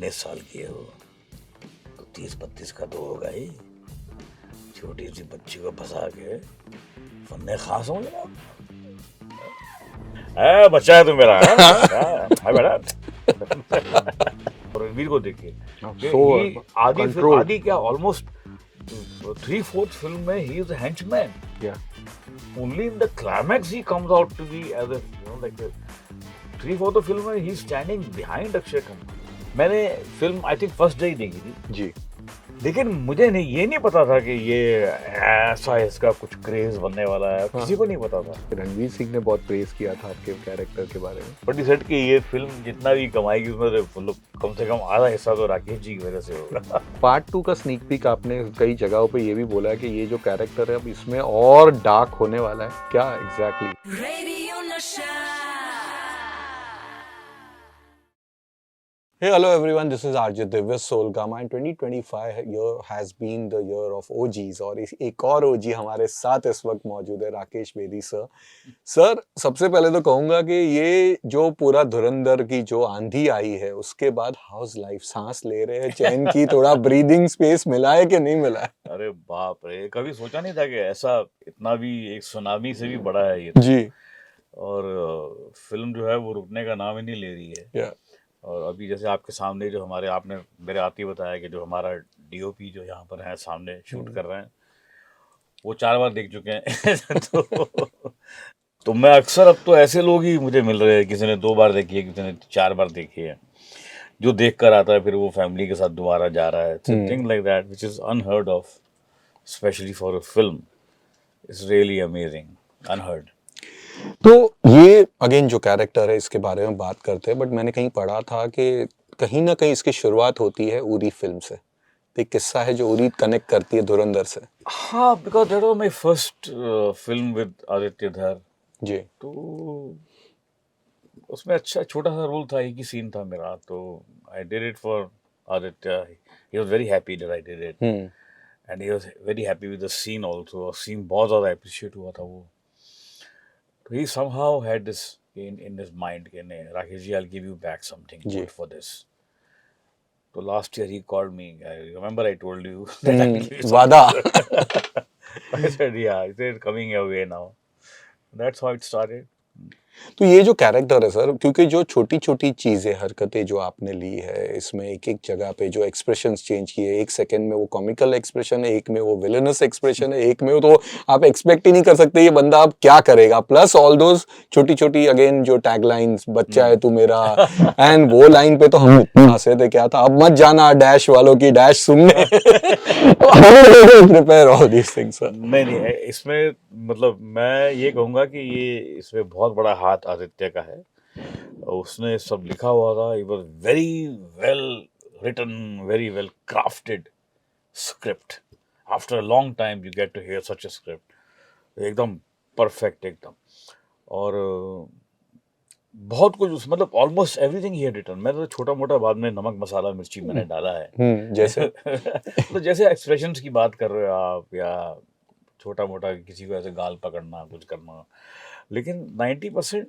19 साल की है वो, तो 30-32 का तो होगा ही। छोटी सी बच्ची को फंसा के फन्ने खास हो गया। बच्चा है तू मेरा, है बेटा। और रणवीर को देखिए, So ये आधी controlled. आधी क्या ऑलमोस्ट 3/4 फिल्म में he is a henchman. Yeah. Only in the climax he comes out to be as a, you know, like a 3/4 film में he is standing behind Akshay Kumar. मैंने film I think first day ही देखी थी, जी. लेकिन मुझे ये नहीं पता था कि ये ऐसा इसका कुछ क्रेज बनने वाला है. हाँ. किसी को नहीं पता था. रणवीर सिंह ने बहुत प्रेज किया था आपके कैरेक्टर के बारे में. बट ही सेड कि ये फिल्म जितना भी कमाएगी उसमें मतलब कम से कम आधा हिस्सा तो राकेश जी की वजह से होगा. पार्ट 2 का स्नीक पीक आपने कई जगहों पे ये भी बोला है कि ये जो कैरेक्टर है अब इसमें और डार्क होने वाला है. क्या exactly? Radio Nasha. Hey, hello everyone, this is RJ Divya Solgama and 2025 year has been the year of OGs और एक और OG हमारे साथ इस वक्त मौजूद है, राकेश बेदी सर. सर, सबसे पहले तो कहूँगा कि ये जो पूरा धुरंधर की जो आंधी आई है उसके बाद हाउस लाइफ, सांस ले रहे हैं चैन की, थोड़ा ब्रीदिंग स्पेस मिला है कि नहीं मिला है? अरे बाप रे, कभी सोचा नहीं था कि ऐसा इतना भी एक सुनामी से भी बड़ा है ये. जी. और फिल्म जो है वो रुकने का नाम ही नहीं ले रही है. या. और अभी जैसे आपके सामने जो हमारे, आपने मेरे आते ही बताया कि जो हमारा डीओपी जो यहाँ पर है सामने शूट कर रहे हैं, वो 4 बार देख चुके हैं. तो मैं अक्सर, अब तो ऐसे लोग ही मुझे मिल रहे हैं, किसी ने 2 बार देखी है, किसी ने 4 बार देखी है, जो देख कर आता है फिर वो फैमिली के साथ दोबारा जा रहा है. Thing like that which is unheard of, specially for a film. It's really amazing, unheard. तो ये अगेन जो कैरेक्टर है इसके बारे में बात करते हैं, बट मैंने कहीं पढ़ा था कि कहीं ना कहीं इसकी शुरुआत होती है उरी फिल्म से. तो एक किस्सा है जो उरी कनेक्ट करती है धुरंधर से. हाँ, because that was my first film with Aditya धर. जी. तो उसमें अच्छा छोटा सा रोल था, एक ही सीन था मेरा, तो I did it for Aditya. He was very happy that I did it, and he was very happy with the scene also. Scene बहुत ज़्यादा अप्रिशिएट हुआ था वो. तो he somehow had this in his mind कि नहीं Rakesh ji, I'll give you back something good for this. So last year he called me. I remember I told you that I'll give you वादा. something. I said yeah. He said coming your way now. That's how it started. तो ये जो character है sir, क्योंकि जो छोटी छोटी चीजें, हरकतें जो आपने ली है इसमें, एक एक जगह पे जो एक्सप्रेशंस चेंज किए, एक सेकंड में वो कॉमिकल एक्सप्रेशन है, एक में वो विलेनस एक्सप्रेशन है, एक में तो आप एक्सपेक्ट ही नहीं कर सकते ये बंदा अब क्या करेगा. प्लस ऑल दोस छोटी छोटी अगेन जो टैगलाइंस, बच्चा है तू मेरा, एंड वो लाइन पे तो हम इतना हंसे थे, क्या था, अब मत जाना डैश वालों की डैश सुनने. Prepare all these things sir. नहीं, इसमें मतलब मैं ये कहूँगा कि ये इसमें बहुत बड़ा हाथ आदित्य का है. उसने सब लिखा हुआ था. It was very well written, very well crafted script. After a long time you get to hear such a script. एकदम परफेक्ट एकदम. और बहुत कुछ मतलब almost everything he had written. मैं तो छोटा मोटा बाद में नमक मसाला मिर्ची मैंने डाला है. जैसे तो जैसे एक्सप्रेशंस की बात कर रहे हो आप, या छोटा मोटा किसी को ऐसे गाल पकड़ना, कुछ करना, लेकिन 90%,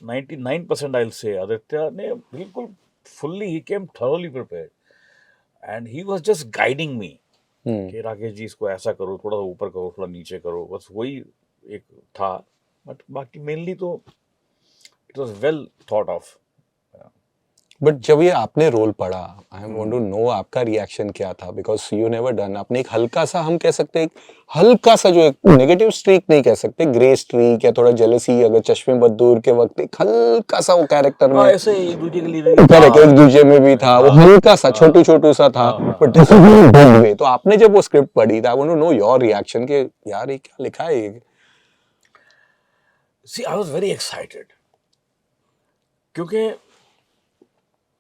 99% आई विल से आदित्य ने बिल्कुल fully, he came thoroughly prepared, and he was just guiding मी कि राकेश जी इसको ऐसा करो, थोड़ा सा ऊपर करो, थोड़ा नीचे करो, बस वही एक था. बट बाकी मेनली तो it was well thought of. But जब ये आपने रोल पढ़ा, आई वांट टू नो आपका रिएक्शन क्या था, बिकॉज यू नेवर डन. आपने एक हल्का सा, हम कह सकते हैं एक हल्का सा, जो एक नेगेटिव स्ट्रीक नहीं कह सकते, ग्रे स्ट्रीक या थोड़ा जेलसी, अगर चश्मे बदूर के वक्त एक हल्का सा वो कैरेक्टर में, ऐसे एक दूसरे के लिए करेक्ट, एक दूसरे में भी था, वो हल्का सा छोटू छोटू सा था. But this is big way. तो आपने जब वो स्क्रिप्ट पढ़ी, I want to know your reaction कि यार ये क्या लिखा है ये. See I was very excited, क्योंकि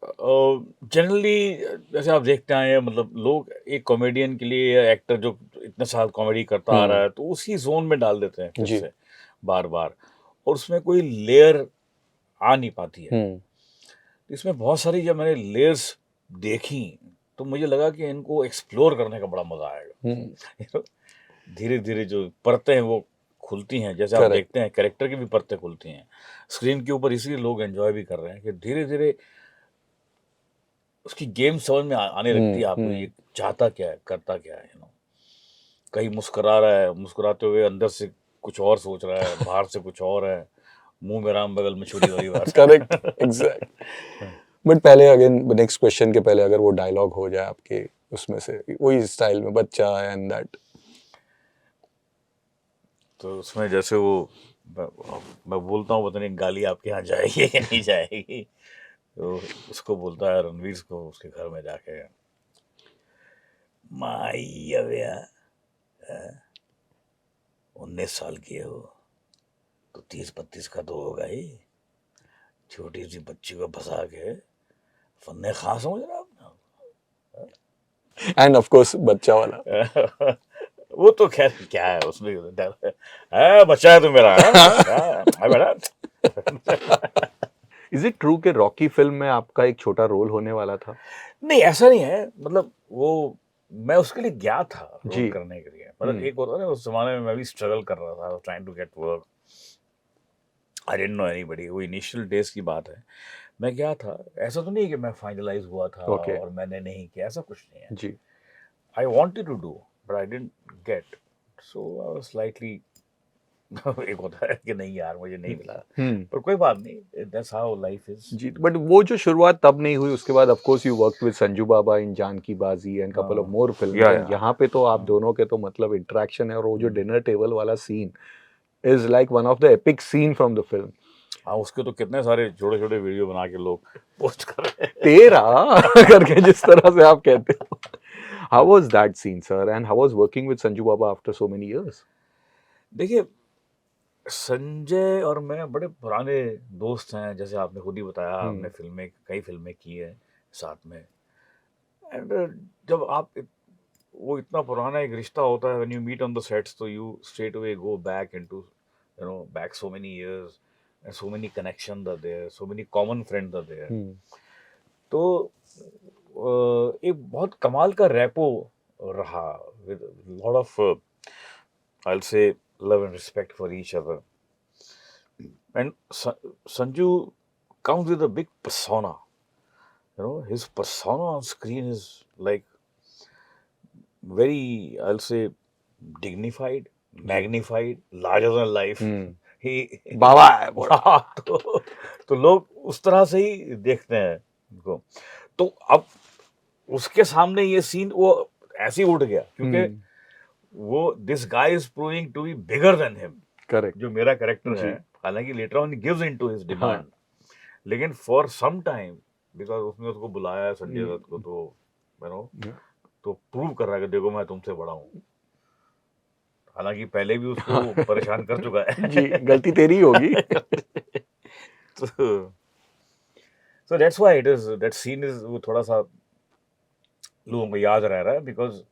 जनरली जैसे आप देखते आए हैं, मतलब लोग एक कॉमेडियन के लिए, या एक्टर जो इतने साल कॉमेडी करता आ रहा है, तो उसी जोन में डाल देते हैं फिर जी. से बार बार, और उसमें कोई लेयर आ नहीं पाती है. इसमें बहुत सारी जब मैंने लेयर्स देखी तो मुझे लगा कि इनको एक्सप्लोर करने का बड़ा मजा आएगा. धीरे धीरे जो परतें हैं वो खुलती हैं, जैसे आप Correct. देखते हैं कैरेक्टर की भी परतें खुलती हैं स्क्रीन के ऊपर, इसलिए लोग एंजॉय भी कर रहे हैं कि धीरे धीरे उसकी गेम समझ में आने लगती है आपको, ये चाहता क्या है, करता क्या है, कहीं मुस्कुरा रहा है, मुस्कुराते हुए अंदर से कुछ और सोच रहा है, बाहर से कुछ और है, मुंह में राम बगल में छुरी वाली बात। Correct, exact. बट पहले अगेन नेक्स्ट क्वेश्चन के पहले अगर वो डायलॉग हो जाए आपके उसमें से वही स्टाइल में बच्चा एंड दैट। तो उसमें जैसे वो मैं बोलता हूँ, पता नहीं गाली आपके यहाँ जाएगी कि नहीं जाएगी, तो उसको बोलता है रणवीर को उसके घर में जाके, माई अव्या 19 साल की हो तो 30-32 का तो होगा ही, छोटी सी बच्ची को फंसा के फन्ने खा समझ रहा आप। एंड ऑफ कोर्स बच्चा वाला वो तो खैर क्या है उसमें डर है, बच्चा है तो मेरा है बेटा। इज इट ट्रू कि रॉकी फिल्म में आपका एक छोटा रोल होने वाला था? नहीं ऐसा नहीं है, मतलब वो मैं उसके लिए गया था रोल जी। करने के लिए, मतलब एक होता है ना, उस जमाने में मैं भी स्ट्रगल कर रहा था, trying to get work, I didn't know anybody, वो इनिशियल डेज की बात है, मैं गया था, ऐसा तो नहीं कि मैं फाइनलाइज हुआ था Okay. और मैंने नहीं किया, ऐसा कुछ नहीं है। जी। I wanted to do, but I didn't get. So I was slightly एक होता है कि नहीं यार मुझे नहीं मिला, पर कोई बात नहीं, that's how life is. जी, बट वो जो शुरुआत तब नहीं हुई, उसके बाद of course you worked with Sanju Baba in Janki Baazi and couple of more films, Yeah, and yeah. यहाँ पे तो आप दोनों के तो मतलब इंटरेक्शन है, और वो जो डिनर टेबल वाला scene is like one of the epic scene from the film. हाँ, उसके तो कितने सारे छोटे छोटे वीडियो बना के लोग पोस्ट कर रहे हैं। तेरा करके जिस तरह से आप कहते हो। How was that scene sir, and how was working with Sanju Baba after so many years? देखिए, संजय और मैं बड़े पुराने दोस्त हैं, जैसे आपने खुद ही बताया, हमने कई फिल्में की है साथ में, एंड जब वो इतना पुराना एक रिश्ता होता है, when you meet on the sets, तो you straight away go back into, back so many years, and so many connection are there, so many common friends are there. तो एक बहुत कमाल का रैपो रहा, with lot of I will say love and respect for each other, and Sanju comes with a big persona, his persona on screen is like very, I'll say, dignified, magnified, larger than life. He बाबा है बड़ा। हाँ, तो लोग उस तरह से ही देखते हैं उनको। तो अब उसके सामने ये सीन वो ऐसे ही उठ गया, क्योंकि वो this guy is proving to be bigger than him. Correct. जो मेरा कैरेक्टर है, हालांकि later on he gives into his demand, लेकिन फॉर सम टाइम, बिकॉज उसने उसको बुलाया संजय दत्त को, तो तो प्रूव कर रहा है कि देखो मैं तुमसे बड़ा हूँ, हालांकि पहले भी उसको परेशान कर चुका है। जी, गलती तेरी ही होगी। So that's why it is, that scene is वो थोड़ा सा लोगों को याद रह रहा है, because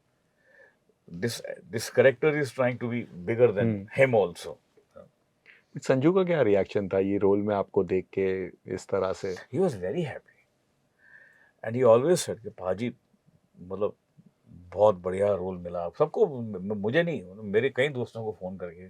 this character is trying to be bigger than him also. Sanju का क्या रिएक्शन था ये रोल में आपको देख के इस तरह से? He was very happy and he always said कि पाजी, मतलब बहुत बढ़िया रोल मिला सबको, मुझे नहीं, मेरे कई दोस्तों को फोन करके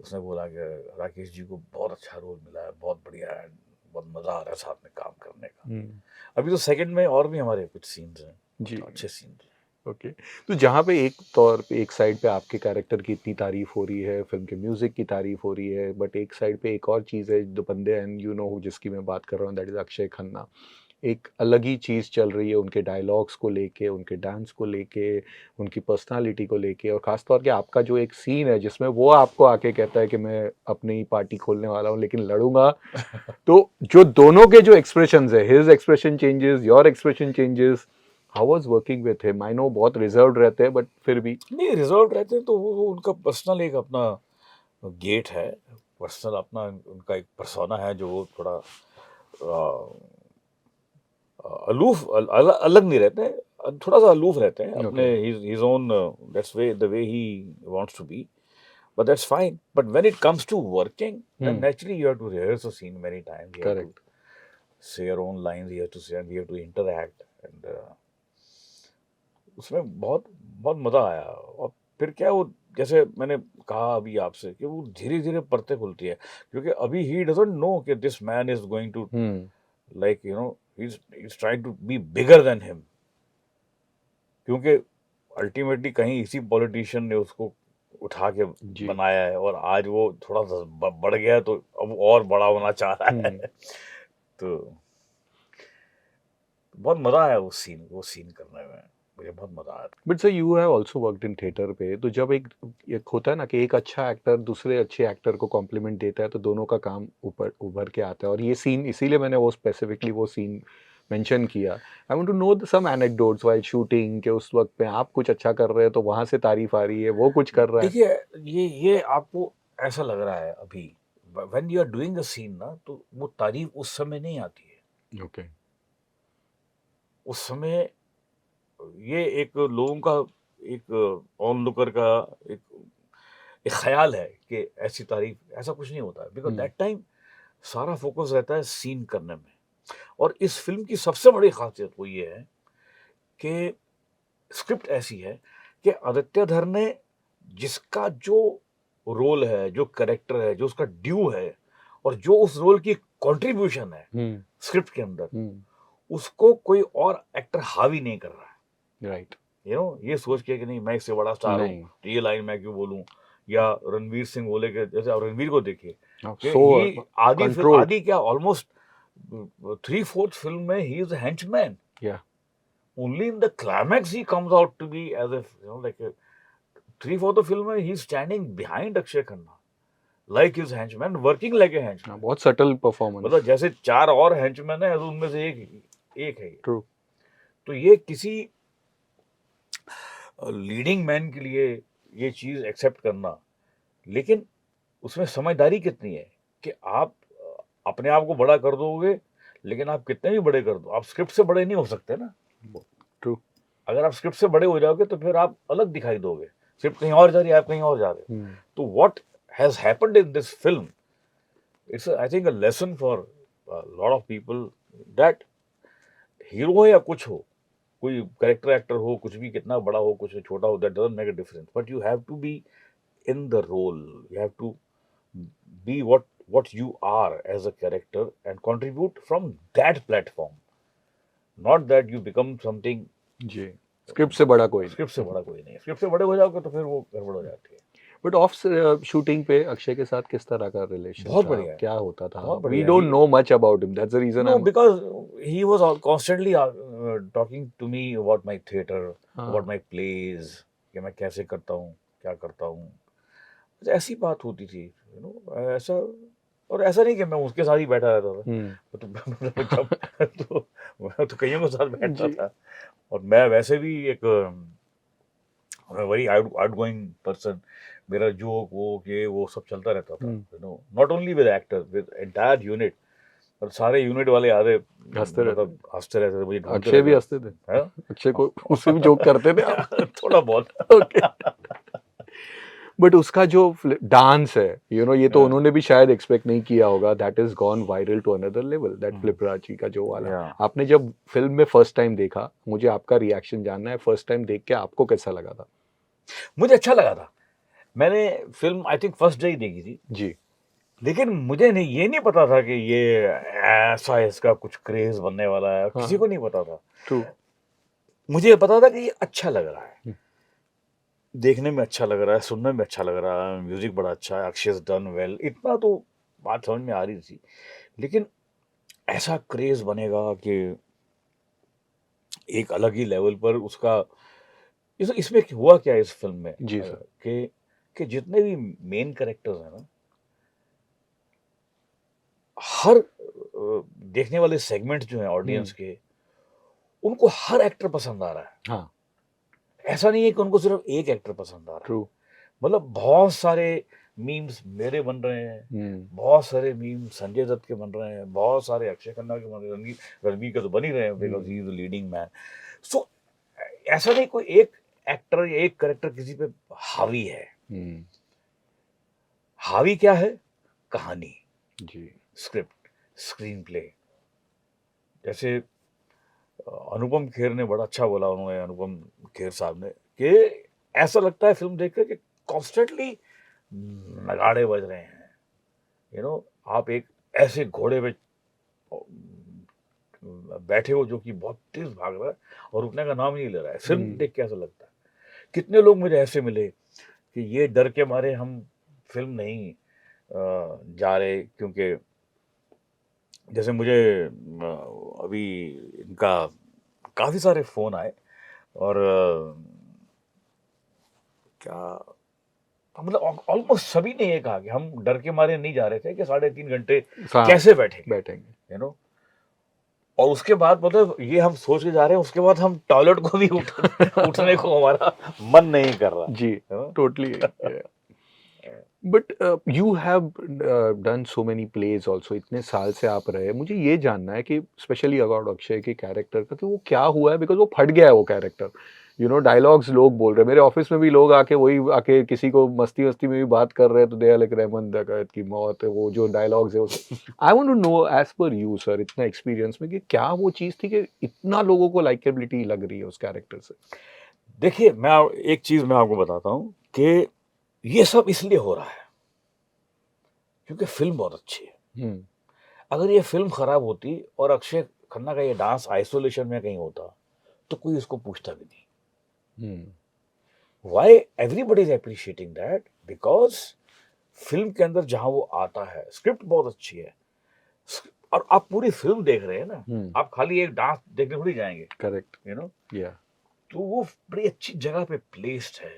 उसने बोला कि राकेश जी को बहुत अच्छा रोल मिला है, बहुत बढ़िया है, बहुत मजा आ रहा है साथ में काम करने का। अभी तो सेकंड में और भी हमारे कुछ सीन्स हैं जी, अच्छे सीन्स। ओके, तो जहाँ पे एक तौर पे एक साइड पे आपके कैरेक्टर की इतनी तारीफ हो रही है, फिल्म के म्यूजिक की तारीफ हो रही है, बट एक साइड पे एक और चीज़ है, जो बंदे एंड यू नो जिसकी मैं बात कर रहा हूँ, दैट इज अक्षय खन्ना। एक अलग ही चीज़ चल रही है उनके डायलॉग्स को लेके, उनके डांस को लेके, उनकी पर्सनालिटी को लेके, और ख़ास तौर के आपका जो एक सीन है जिसमें वो आपको आके कहता है कि मैं अपनी पार्टी खोलने वाला हूँ लेकिन लड़ूंगा। तो जो दोनों के जो एक्सप्रेशंस है, his expression changes, your expression changes, how was working with him? I know बहुत रिजर्व्ड रहते हैं, बट फिर भी। नहीं, रिजर्व्ड रहते हैं तो वो उनका पर्सनल एक अपना गेट है, पर्सनल अपना उनका एक पर्सोना है, जो वो थोड़ा अलूफ अलग नहीं रहते, थोड़ा सा अलूफ रहते हैं अपने his own, that's way the way he wants to be, but that's fine. But when it comes to working, then naturally you have to rehearse a scene many times. You have to say your own lines, you have to say, and we have to interact, and उसमें बहुत बहुत मजा आया। और फिर क्या, वो जैसे मैंने कहा अभी आपसे कि वो धीरे धीरे परतें खुलती है, क्योंकि अभी ही डजंट नो कि this man is going to, like he's trying to be bigger than him, क्योंकि अल्टीमेटली कहीं इसी पॉलिटिशियन ने उसको उठा के जी। बनाया है और आज वो थोड़ा सा बढ़ गया है तो अब और बड़ा होना चाह रहा है। तो बहुत मजा आया वो सीन करने में, मुझे बहुत मजा आया। But sir you have also worked in theatre पे, तो जब एक होता है ना कि एक अच्छा एक्टर दूसरे अच्छे एक्टर को कॉम्प्लीमेंट देता है तो दोनों का काम ऊपर उभर के आता है, और ये सीन इसीलिए मैंने वो स्पेसिफिकली वो सीन मेंशन किया। I want to know some anecdotes while shooting के उस वक्त पे आप कुछ अच्छा कर रहे हैं तो वहां से तारीफ आ रही है, वो कुछ कर रहा है। देखिए, ये आपको ऐसा लग रहा है अभी, when you are doing a scene ना, तो वो तारीफ उस समय नहीं आती है। ओके। उस समय ये एक लोगों का, एक ऑनलुकर का एक एक ख्याल है कि ऐसी तारीफ, ऐसा कुछ नहीं होता है, बिकॉज दैट टाइम सारा फोकस रहता है सीन करने में। और इस फिल्म की सबसे बड़ी खासियत वो ये है कि स्क्रिप्ट ऐसी है कि आदित्य धर ने जिसका जो रोल है, जो कैरेक्टर है, जो उसका ड्यू है और जो उस रोल की कंट्रीब्यूशन है स्क्रिप्ट के अंदर, उसको कोई और एक्टर हावी नहीं कर रहा है। राइट। ये सोच के कि नहीं मैं इससे बड़ा स्टार हूँ नहीं। तो ये लाइन मैं क्यों बोलूं, या रणवीर सिंह बोले कि जैसे आप रणवीर को देखिए कि सो ही कंट्रोल। आदि क्या ऑलमोस्ट 3/4 फिल्म में ही इज a henchman. या Only in the climax he comes out to be as if, like a 3/4 of the film he's standing behind Akshay Khanna like his henchman, working like a henchman. बहुत subtle performance. मतलब जैसे 4 और henchman है, उनमें से एक है ये। ट्रू। तो ये किसी लीडिंग मैन के लिए ये चीज एक्सेप्ट करना, लेकिन उसमें समझदारी कितनी है कि आप अपने आप को बड़ा कर दोगे, लेकिन आप कितने भी बड़े कर दो, आप स्क्रिप्ट से बड़े नहीं हो सकते ना। ट्रू। अगर आप स्क्रिप्ट से बड़े हो जाओगे तो फिर आप अलग दिखाई दोगे, स्क्रिप्ट कहीं और जा रही है, आप कहीं और जा रहे हो। तो what has happened in this film, it's I think a lesson for lot of people, that hero हो या कुछ हो, कोई कैरेक्टर एक्टर हो, कुछ भी, कितना बड़ा हो कुछ छोटा हो, that doesn't make a difference, but you have to be in the role. You have to be what you are as a character and contribute from that platform. Not that you become something. जी। Script से बड़ा कोई नहीं। Script से बड़ा कोई नहीं है। स्क्रिप्ट से बड़े हो जाओगे तो फिर वो गड़बड़ हो जाती है। बट ऑफ शूटिंग पे अक्षय के साथ किस तरह का रिलेशन बहुत था, बढ़िया है, क्या होता था? बहुत वी बढ़िया। Don't know much about him, that's the reason. No, because he was constantly talking to me about my theater, about my plays, कि मैं कैसे करता हूँ, क्या करता हूँ। ऐसी बात होती थी, ऐसा। और ऐसा नहीं कि मैं उसके साथ ही बैठा रहता था, तो मैं तो कईयों के साथ बैठता था। और मैं वैसे भी एक वेरी आउटगोइंग पर्सन, मेरा जोक वो सब चलता रहता था, not only with actors, with entire unit. और सारे यूनिट वाले आधे हंसते रहते मतलब हंसते रहते थे, मुझे ढूंढते अक्षय भी रहते हंसते थे? हाँ? अक्षय को उससे भी जोक करते थे आप? थोड़ा बहुत। ओके। बट उसका जो डांस है, ये तो उन्होंने भी शायद एक्सपेक्ट नहीं किया होगा, that is gone viral to another level, that Flipperachi का जो वाला। आपने जब फिल्म में फर्स्ट टाइम देखा, मुझे आपका रिएक्शन जानना है, फर्स्ट टाइम देख के आपको कैसा लगा था? मुझे अच्छा लगा था। मैंने film I think first day ही देखी थी जी। लेकिन मुझे ये नहीं पता था कि ये ऐसा इसका कुछ क्रेज बनने वाला है, किसी को नहीं पता था। ट्रू। मुझे पता था कि ये अच्छा लग रहा है, देखने में अच्छा लग रहा है, सुनने में अच्छा लग रहा है, म्यूजिक बड़ा अच्छा है, अक्षय डन वेल, इतना तो बात समझ में आ रही थी। लेकिन ऐसा क्रेज बनेगा कि एक अलग ही लेवल पर उसका, इसमें हुआ क्या इस फिल्म में जी सर। कि जितने भी मेन कैरेक्टर्स हैं ना, हर देखने वाले सेगमेंट जो हैं ऑडियंस के, उनको हर एक्टर पसंद आ रहा है। हाँ। ऐसा नहीं है कि उनको सिर्फ एक एक्टर पसंद आ रहा है। ट्रू। मतलब बहुत सारे मीम्स मेरे बन रहे हैं, बहुत सारे मीम्स संजय दत्त के बन रहे हैं, बहुत सारे अक्षय खन्ना के बन रहे हैं, रणवीर के तो बन ही रहे हैं because he is the leading man. So ऐसा नहीं कोई एक एक्टर या एक कैरेक्टर किसी पे हावी है। हावी क्या है? कहानी, जी। Script, screen play. जैसे अनुपम खेर ने बड़ा अच्छा बोला, उन्होंने, अनुपम खेर साहब ने, कि ऐसा लगता है फिल्म देखकर कि कॉन्स्टेंटली नगाड़े बज रहे हैं। आप एक ऐसे घोड़े पे बैठे हो जो कि बहुत तेज भाग रहा है और रुकने का नाम ही नहीं ले रहा है, फिल्म देख के ऐसा लगता है। कितने लोग मुझे ऐसे मिले कि ये डर के मारे हम फिल्म नहीं जा रहे, क्योंकि जैसे मुझे अभी इनका काफ़ी सारे फ़ोन आए और क्या मतलब ऑलमोस्ट सभी ने ये कहा कि हम डर के मारे नहीं जा रहे थे कि 3.5 घंटे हाँ, कैसे बैठेंगे, बैठेंगे। You know. और उसके बाद मतलब ये हम सोच के जा रहे हैं, उसके बाद हम टॉयलेट को भी उठने को हमारा मन नहीं कर रहा, जी, you know. totally. Yeah. But you have done so many plays also. इतने साल से आप रहे, मुझे ये जानना है कि स्पेशली अबाउट अक्षय के कैरेक्टर का कि वो क्या हुआ है, बिकॉज वो फट गया है वो कैरेक्टर। यू नो डायलॉग्स लोग बोल रहे हैं, मेरे ऑफिस में भी लोग आके वही आके किसी को मस्ती मस्ती में भी बात कर रहे हैं तो दे आर लाइक रहमान डकैत की मौत है, वो जो डायलॉग्स है उस I want to know as per you sir, इतना एक्सपीरियंस में कि क्या वो चीज़ थी कि इतना लोगों को लाइकेबिलिटी लग रही है उस कैरेक्टर से। देखिए एक चीज़ मैं आपको बताता हूँ कि ये सब इसलिए हो रहा है क्योंकि फिल्म बहुत अच्छी है। अगर ये फिल्म खराब होती और अक्षय खन्ना का ये डांस आइसोलेशन में कहीं होता तो कोई इसको पूछता भी नहीं। Y everybody is appreciating that? Because film के अंदर जहां वो आता है, स्क्रिप्ट बहुत अच्छी है और आप पूरी फिल्म देख रहे हैं ना, आप खाली एक डांस देखने थोड़ी जाएंगे, करेक्ट, यू नो। या तो वो बड़ी अच्छी जगह पे प्लेस्ड है,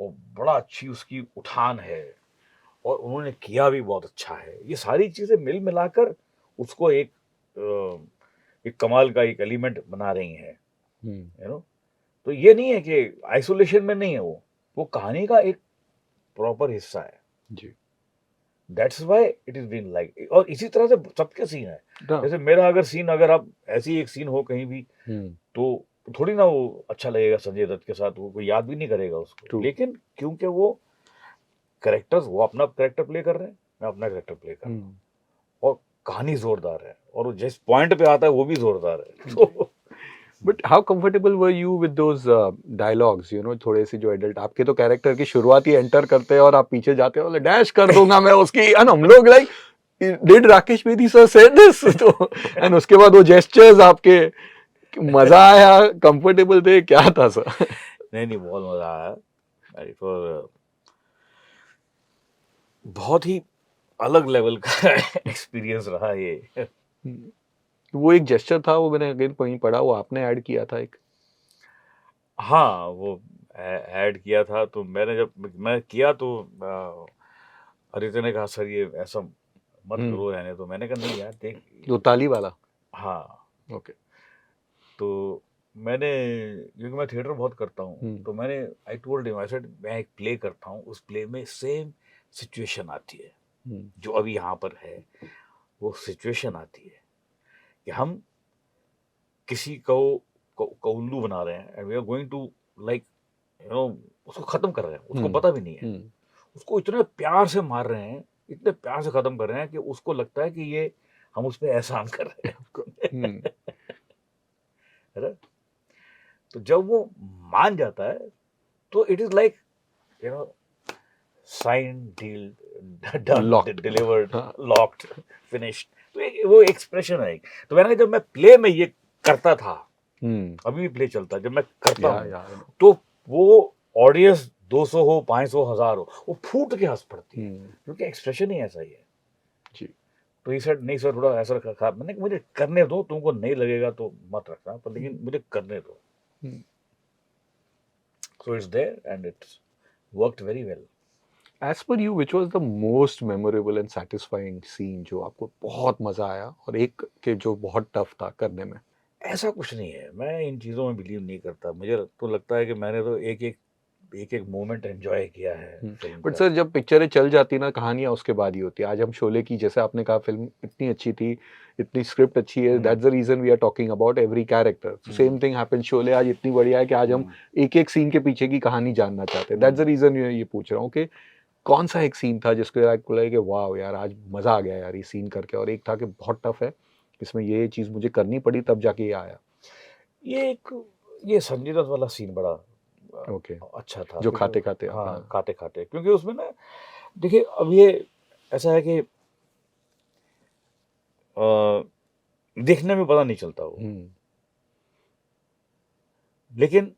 वो बड़ा अच्छी उसकी उठान है और उन्होंने किया भी बहुत अच्छा है। ये सारी चीजें मिल मिलाकर उसको एक कमाल का एक एलिमेंट बना रही हैं, यू नो। तो ये नहीं है कि आइसोलेशन में नहीं है, वो कहानी का एक प्रॉपर हिस्सा है जी। That's why it is been like. और इसी तरह से सबके सीन है। हाँ। जैसे मेरा अगर सीन, अगर आप ऐसी एक सीन हो कहीं भी तो थोड़ी ना वो अच्छा लगेगा संजय दत्त के साथ, वो कोई याद भी नहीं करेगा उसको। True. लेकिन क्योंकि वो कैरेक्टर्स, वो अपना कैरेक्टर प्ले कर रहे हैं, मैं अपना कैरेक्टर प्ले कर रहा हूँ और कहानी जोरदार है और वो जिस पॉइंट पे आता है वो भी जोरदार है। तो but how comfortable were you with those dialogues, you know थोड़े से जो एडल्ट आपके तो कैरेक्टर की शुरुआत ही एंटर करते हैं और आप पीछे जाते हो डैश कर दूंगा मैं उसकी, एंड हम लोग like did Rakesh Bedi sir से दिस, तो एंड उसके बाद वो जेस्चर्स आपके, मजा आया, कंफर्टेबल थे, क्या था सर? नहीं बहुत मजा आया। इट वाज बहुत ही अलग लेवल का एक्सपीरियंस रहा ये। वो एक जेस्चर था, वो मैंने अगेन कहीं पढ़ा, वो आपने ऐड किया था एक। हाँ, वो ऐड किया था। तो मैंने जब मैं किया तो आदित्य ने कहा सर ये ऐसा मत करो, रहने। तो मैंने कहा नहीं यार देख, जो ताली वाला। हाँ। ओके। तो मैंने, क्योंकि मैं थिएटर बहुत करता हूँ, तो मैंने I told him, I said मैं एक प्ले करता हूँ, उस प्ले में सेम सिचुएशन आती है जो अभी यहाँ पर है। वो सिचुएशन आती है कि हम किसी को उल्लू बना रहे हैं and we are going to like, you know, उसको खत्म कर रहे हैं, उसको पता भी नहीं है। उसको इतने प्यार से मार रहे हैं, इतने प्यार से खत्म कर रहे हैं कि उसको लगता है कि ये हम उस पर एहसान कर रहे हैं। है ना? तो जब वो मान जाता है तो it is like, you know, sign, deal, done, delivered, locked, finished. तो वो एक्सप्रेशन है एक। तो मैंने कहा जब मैं प्ले में ये करता था, अभी भी प्ले चलता है, जब मैं करता हूँ तो वो ऑडियंस 200 हो, 500, 1000 हो, वो फूट के हंस पड़ती है क्योंकि एक्सप्रेशन ही ऐसा ही है जी। तो ही सेड नहीं सर, थोड़ा ऐसा रखा खराब। मैंने मुझे करने दो, तुमको नहीं लगेगा तो मत रखना, पर लेकिन मुझे करने दो। So it's there and it's worked very well. As per you, which was the most memorable and satisfying scene जो आपको बहुत मजा आया और एक के जो बहुत टफ था करने में? ऐसा कुछ नहीं है, मैं इन चीज़ों में बिलीव नहीं करता। मुझे तो लगता है कि मैंने तो एक मोमेंट एंजॉय किया है फिल्म बट का। सर जब पिक्चरें चल जाती ना, कहानियां उसके बाद ही होती है। आज हम शोले की, जैसे आपने कहा, फिल्म इतनी अच्छी थी, इतनी स्क्रिप्ट अच्छी है, that's the reason we are talking about every character. Same thing happened, Sholay आज इतनी बढ़िया है कि आज हम एक एक सीन के पीछे की कहानी जानना चाहते हैं। दैट्स द रीजन ये पूछ रहा हूँ कि कौन सा एक सीन था जिसको आपको लगा कि वाह यार आज मजा आ गया यार ये सीन करके, और एक था कि बहुत टफ है, इसमें ये चीज मुझे करनी पड़ी तब जाके ये आया। ये संजय दत्त वाला सीन बड़ा ओके। अच्छा था, जो खाते खाते, हाँ खाते खाते, क्योंकि उसमें ना देखिए अब ये ऐसा है कि देखने में पता नहीं चलता वो, हम्म, लेकिन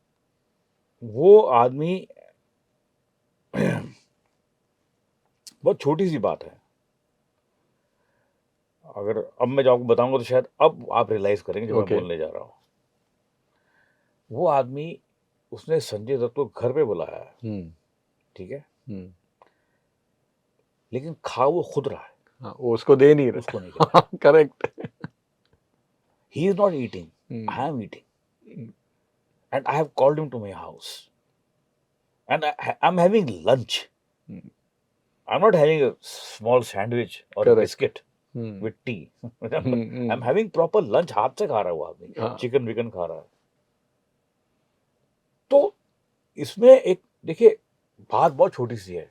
वो आदमी बहुत छोटी सी बात है, अगर अब मैं जो आपको बताऊंगा तो शायद अब आप रियलाइज करेंगे जो मैं ओके, बोलने जा रहा हूँ। वो आदमी, उसने संजय दत्त को घर पे बुलाया है, हम्म, ठीक है, हम्म, लेकिन खा वो खुद रहा है, हाँ, वो उसको दे नहीं उसको नहीं दे रहा। रहा है। Correct. He is not eating, hmm, I am eating, and I have called him to my house, and I am having lunch, I am not having a small sandwich और correct. Biscuit hmm, with tea, hmm, I am having proper lunch, हाथ से खा रहा है वो आदमी, हाँ, chicken विकन खा रहा है। तो इसमें एक, देखिए, बात बहुत छोटी सी है,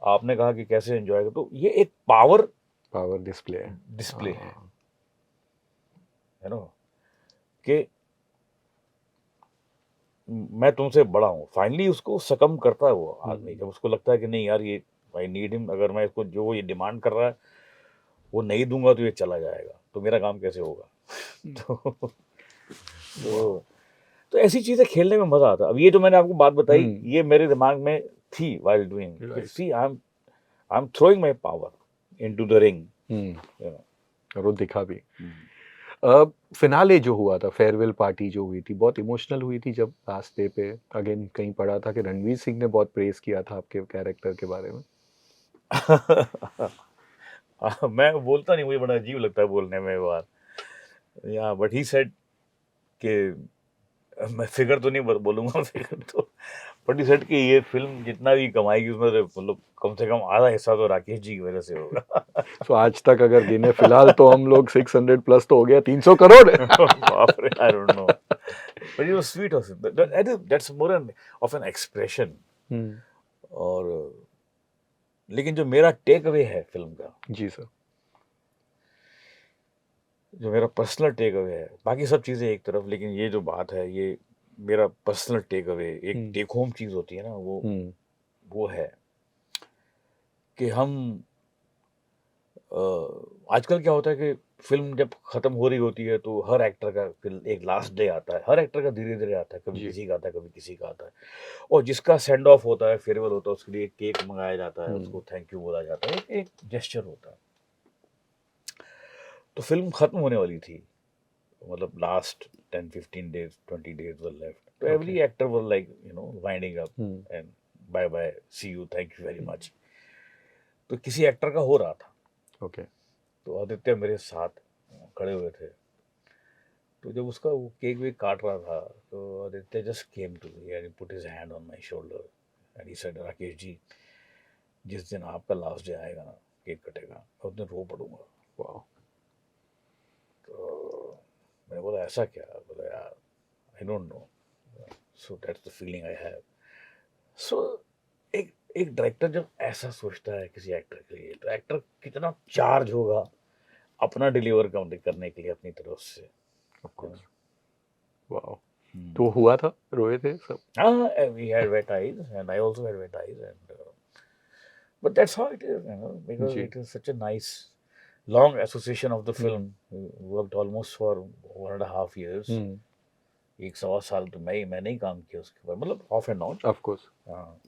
आपने कहा कि कैसे एंजॉय कर, तो ये एक पावर पावर डिस्प्ले है। डिस्प्ले हाँ, है ना, कि मैं तुमसे बड़ा हूँ, फाइनली उसको सकम करता है वो आदमी, जब उसको लगता है कि नहीं यार, ये आई नीड हिम, अगर मैं इसको जो ये डिमांड कर रहा है वो नहीं दूंगा तो ये चला जाएगा, तो मेरा काम कैसे होगा। तो तो, तो ऐसी चीजें खेलने में मजा आता है। अब ये जो मैंने आपको बात बताई, ये मेरे दिमाग में थी while doing, right. See I am throwing my power into the ring, you know. और वो दिखा भी। अब फिनाले जो हुआ था, फेयरवेल पार्टी जो हुई थी, बहुत इमोशनल हुई थी जब लास्ट डे पे अगेन कहीं पढ़ा था कि रणवीर सिंह ने बहुत प्रेज किया था आपके कैरेक्टर के बारे में। मैं बोलता नहीं, मुझे बड़ा अजीब लगता है बोलने में ये बात, या बट ही सेड कि मैं फिगर तो नहीं बोलूंगा फिगर तो, बट ही सेड कि ये फिल्म जितना भी कमाएगी उसमें से मतलब कम से कम आधा हिस्सा तो राकेश जी की वजह से होगा। सो आज तक अगर गिने फिलहाल तो हम लोग 600 प्लस तो हो गया, 300 करोड़। बाप रे, I don't know, but it was sweet of him, that's more an of an expression. Hmm, और लेकिन जो मेरा टेक अवे है फिल्म का, जी सर। जो मेरा पर्सनल टेक अवे है, बाकी सब चीज़ें एक तरफ, लेकिन ये जो बात है, ये मेरा पर्सनल टेक अवे, एक हम्म, टेक होम चीज़ होती है ना, हम्म, वो है कि हम आजकल क्या होता है कि फिल्म जब खत्म हो रही होती है तो हर एक्टर का फिर एक लास्ट डे आता है, हर एक्टर का धीरे धीरे आता है, कभी जी। किसी का आता है, कभी किसी का आता है, और जिसका सेंड ऑफ होता है, फेयरवेल होता है, उसके लिए केक मंगाया जाता है, उसको थैंक यू बोला जाता है, एक जेस्चर होता है। तो फिल्म खत्म होने वाली थी, मतलब last 10-15 days 20 days were left, तो okay. every actor was like, winding up hmm, and bye bye, see you, thank you very much। तो किसी एक्टर का हो रहा था, ओके। तो आदित्य मेरे साथ खड़े हुए थे, तो जब उसका वो केक वेक काट रहा था, तो Aditya just came to me and put his hand on my shoulder and he said, Rakesh ji, जिस दिन आपका लास्ट डे आएगा ना, केक कटेगा, मैं उस दिन रो पड़ूंगा। वाह। तो मैंने बोला ऐसा क्या, बोला यार I don't know, so that's the feeling I have. सो एक एक डायरेक्टर जब ऐसा सोचता है किसी एक्टर के लिए, तो एक्टर कितना चार्ज होगा अपना डिलीवर करने के लिए अपनी तरफ से। Of course. वाह। तो हुआ था, रोए थे सब। We had wet eyes, and I also had wet eyes, and but that's how it is, because ji. it is such a nice long association of the hmm, film. We worked almost for 1.5 years. हम्म, एक सवा साल तो मैंने ही काम किया उसके ऊपर, मतलब of and on. Of course. हाँ,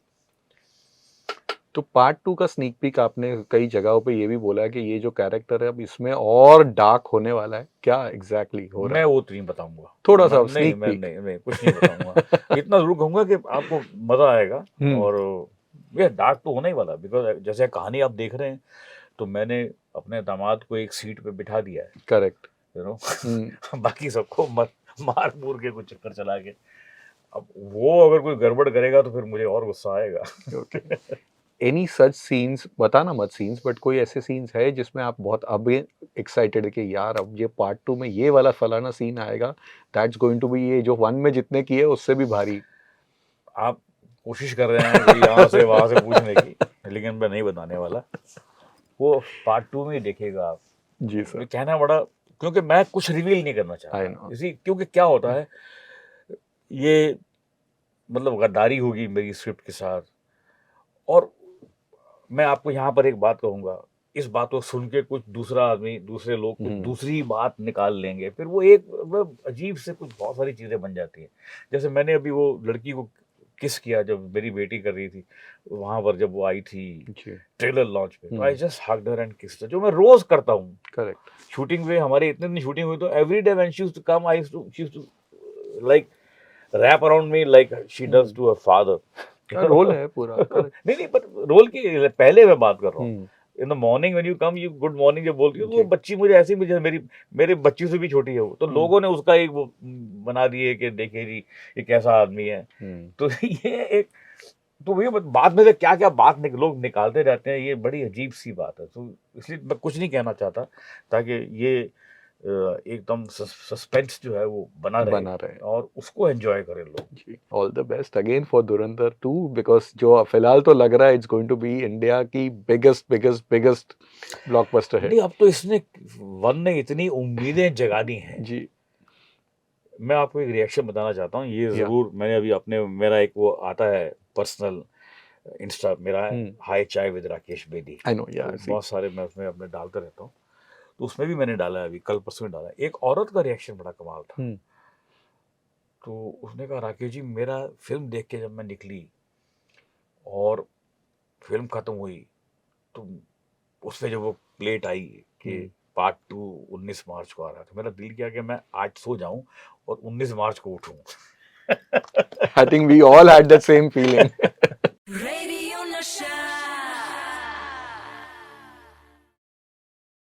तो पार्ट 2 का स्नीक पीक आपने कई जगहों पे ये भी बोला है कि ये जो कैरेक्टर है अब इसमें और डार्क होने वाला है, क्या एग्जैक्टली हो रहा मैं है? वो तो नहीं बताऊंगा, थोड़ा सा नहीं, स्नीक मैं पीक। नहीं कुछ नहीं बताऊंगा। इतना जरूर कहूंगा कि आपको मजा आएगा, हम्म, और ये डार्क तो होना ही वाला, बिकॉज जैसे कहानी आप देख रहे हैं, तो मैंने अपने दामाद को एक सीट पे बिठा दिया है, करेक्ट। You know. हम्म, बाकी सबको मार मूर के कुछ चक्कर चला के, अब वो अगर कोई गड़बड़ करेगा तो फिर मुझे और गुस्सा आएगा। ओके। एनी सच सीन्स, बताना मत सीन्स, बट कोई ऐसे सीन्स है जिसमें आप बहुत अब एक्साइटेड है कि यार अब ये पार्ट 2 में ये वाला फलाना सीन आएगा, दैट्स गोइंग टू बी, ये जो 1 में जितने किए उससे भी भारी। आप कोशिश कर रहे हैं कि यहाँ से वहां से पूछने की, लेकिन मैं नहीं बताने वाला, वो पार्ट 2 में ही देखिएगा आप। जी सर। ये कहना बड़ा, क्योंकि मैं कुछ रिवील नहीं करना आई चाहता नो। इसी, क्योंकि क्या होता है, ये मतलब गद्दारी होगी मेरी स्क्रिप्ट के साथ। और मैं आपको यहाँ पर एक बात कहूँगा, इस बात को सुन के कुछ दूसरा आदमी, दूसरे लोग कुछ हम्म, दूसरी बात निकाल लेंगे, फिर वो एक मतलब अजीब से कुछ बहुत सारी चीजें बन जाती हैं। जैसे मैंने अभी वो लड़की को किस किया जब मेरी बेटी कर रही थी, वहां पर जब वो आई थी जी, ट्रेलर लॉन्च पे, तो I hmm, just hugged her and kissed, जो मैं रोज करता हूँ। करेक्ट, शूटिंग पे हमारे इतने दिन शूटिंग हुई, तो every day when she used to come, I used to like wrap around me like she does to her father. Role है पूरा, करेक्ट, नहीं नहीं, पर रोल की पहले मैं बात कर रहा हूँ। Hmm, in the morning when you come, you good morning जब बोलती हो, तो वो जी, बच्ची मुझे ऐसी, मुझे मेरी मेरे बच्ची से भी छोटी है वो, तो हम्म, लोगों ने उसका एक वो बना दिए कि देखिए जी ये कैसा आदमी है। हम्म, तो ये एक, तो ये बाद में से क्या क्या बात लोग निकालते रहते हैं, ये बड़ी अजीब सी बात है। तो इसलिए मैं कुछ नहीं कहना चाहता, ताकि ये एकदम सस्पेंस जो है वो बना रहे बना रहे, और उसको एंजॉय करें लोग। जी, all the best again for Dhurandhar 2, because जो फिलहाल तो लग रहा है it's going to be India की बिगेस्ट बिगेस्ट बिगेस्ट ब्लॉकबस्टर है। नहीं, अब तो इसने वन ने इतनी उम्मीदें जगा दी हैं। जी, मैं आपको एक रिएक्शन बताना चाहता हूँ, ये या, ज़रूर मैंने अभी अपने, मेरा एक वो आता है पर्सनल इंस्टा, मेरा है हाय चाय with Rakesh Bedi, I know, या, तो सी, बहुत सारे मैं उसमें अपने डालता रहता हूँ। तो उसमें भी मैंने डाला है, अभी कल परसों में डाला है। एक औरत का रिएक्शन बड़ा कमाल था। हम्म, तो उसने कहा, राकेश जी मेरा फिल्म देख के जब मैं निकली और फिल्म खत्म हुई, तो उसमें जब वो प्लेट आई कि हम्म, पार्ट 2 19 मार्च को आ रहा था, मेरा दिल किया कि मैं आज सो जाऊं और 19 मार्च को उठूं। I think we all had that same feeling. Radio Nasha.